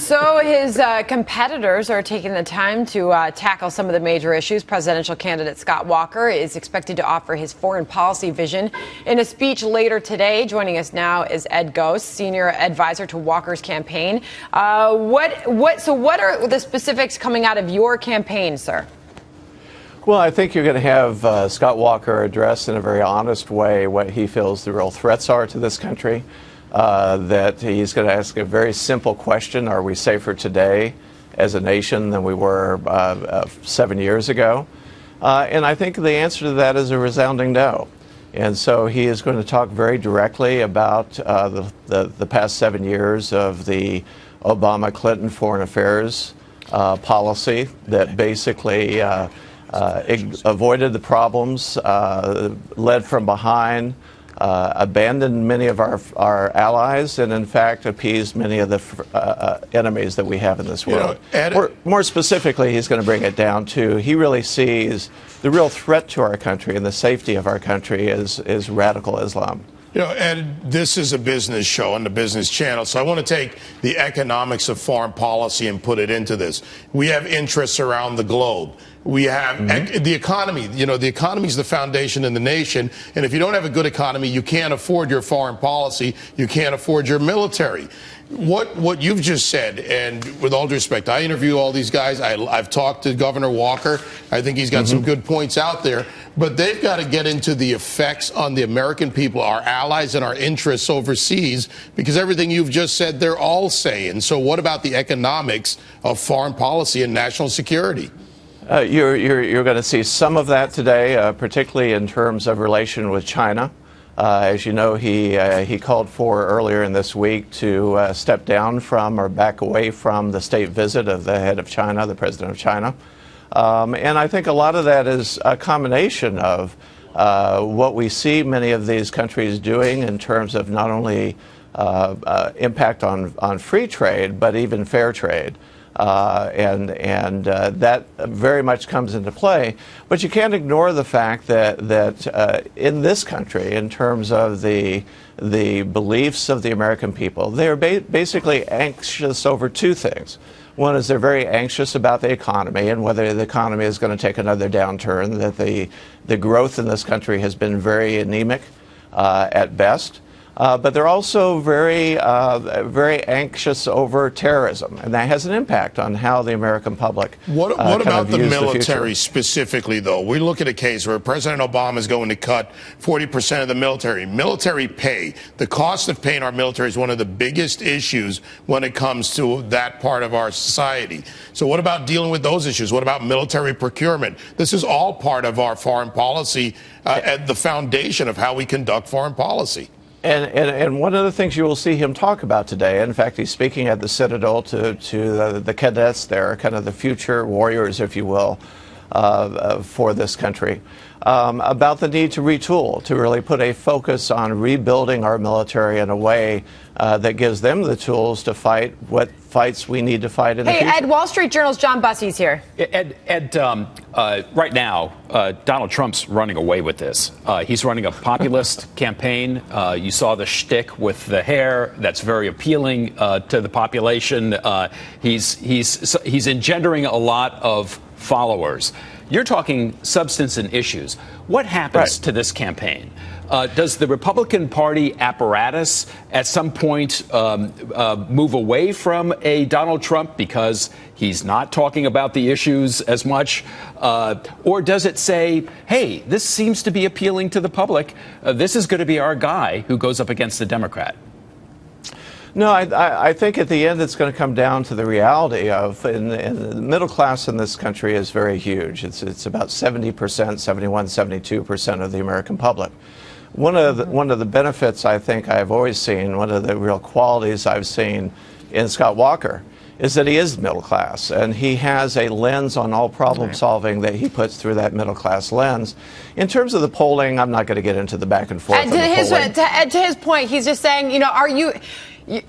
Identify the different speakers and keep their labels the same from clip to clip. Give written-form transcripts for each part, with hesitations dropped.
Speaker 1: So his competitors are taking the time to tackle some of the major issues. Presidential candidate Scott Walker is expected to offer his foreign policy vision in a speech later today. Joining us now is Ed Goeas, senior advisor to Walker's campaign. What are the specifics coming out of your campaign, sir?
Speaker 2: Well, I think you're going to have Scott Walker address in a very honest way what he feels the real threats are to this country. That he's going to ask a very simple question: are we safer today as a nation than we were 7 years ago? And I think the answer to that is a resounding no. And so he is going to talk very directly about the past 7 years of the Obama-Clinton foreign affairs policy that basically avoided the problems, led from behind, abandoned many of our allies, and in fact appeased many of the enemies that we have in this world. More specifically, he's going to bring it down to he really sees the real threat to our country and the safety of our country is radical Islam.
Speaker 3: Ed, this is a business show on the Business Channel, so I want to take the economics of foreign policy and put it into this. We have interests around the globe. We have the economy. The economy is the foundation in the nation, and if you don't have a good economy, you can't afford your foreign policy. You can't afford your military. What you've just said, and with all due respect, I interview all these guys. I've talked to Governor Walker. I think he's got some good points out there. But they've got to get into the effects on the American people, our allies, and our interests overseas, because everything you've just said, they're all saying. So what about the economics of foreign policy and national security?
Speaker 2: You're going to see some of that today, particularly in terms of relation with China. As you know, he called for earlier in this week to step down from or back away from the state visit of the head of China, the president of China. And I think a lot of that is a combination of what we see many of these countries doing in terms of not only impact on free trade, but even fair trade. That very much comes into play. But you can't ignore the fact that in this country, in terms of the beliefs of the American people, they are basically anxious over two things. One is they're very anxious about the economy and whether the economy is going to take another downturn, that the growth in this country has been very anemic at best. But they're also very anxious over terrorism, and that has an impact on how the American public
Speaker 3: What about the military
Speaker 2: the
Speaker 3: specifically, though? We look at a case where President Obama is going to cut 40% of the military. Military pay, the cost of paying our military is one of the biggest issues when it comes to that part of our society. So what about dealing with those issues? What about military procurement? This is all part of our foreign policy at the foundation of how we conduct foreign policy.
Speaker 2: And one of the things you will see him talk about today, in fact, he's speaking at the Citadel to the cadets there, kind of the future warriors, if you will, for this country, about the need to retool, to really put a focus on rebuilding our military in a way that gives them the tools to fight what fights we need to fight in the future.
Speaker 1: Hey, Ed, Wall Street Journal's John Bussey's here.
Speaker 4: Ed, right now, Donald Trump's running away with this. He's running a populist campaign. You saw the shtick with the hair. That's very appealing to the population. He's engendering a lot of followers. You're talking substance and issues. What happens to this campaign? Does the Republican Party apparatus at some point move away from a Donald Trump because he's not talking about the issues as much? Or does it say, hey, this seems to be appealing to the public. This is going to be our guy who goes up against the Democrat?
Speaker 2: No, I think at the end it's going to come down to the reality of, and the middle class in this country is very huge. It's about 70%, 71, 72% of the American public. One of the benefits I think I've always seen, one of the real qualities I've seen in Scott Walker, is that he is middle class, and he has a lens on all problem solving that he puts through that middle class lens. In terms of the polling, I'm not going to get into the back and forth.
Speaker 1: And to his point, he's just saying,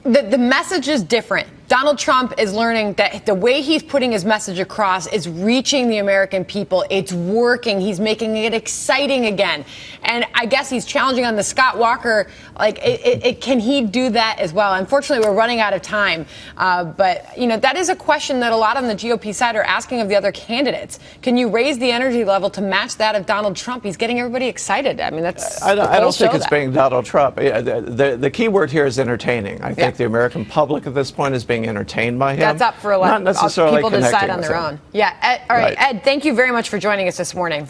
Speaker 1: the message is different. Donald Trump is learning that the way he's putting his message across is reaching the American people. It's working. He's making it exciting again. And I guess he's challenging on the Scott Walker, can he do that as well? Unfortunately, we're running out of time. But, that is a question that a lot on the GOP side are asking of the other candidates. Can you raise the energy level to match that of Donald Trump? He's getting everybody excited. I mean, that's.
Speaker 2: I don't think it's being Donald Trump. The key word here is entertaining. I think the American public at this point is being entertained by him.
Speaker 1: That's up for a lot of people to decide on their own. Yeah. Ed, all right. Ed, thank you very much for joining us this morning.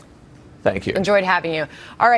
Speaker 2: Thank you.
Speaker 1: Enjoyed having you. All right.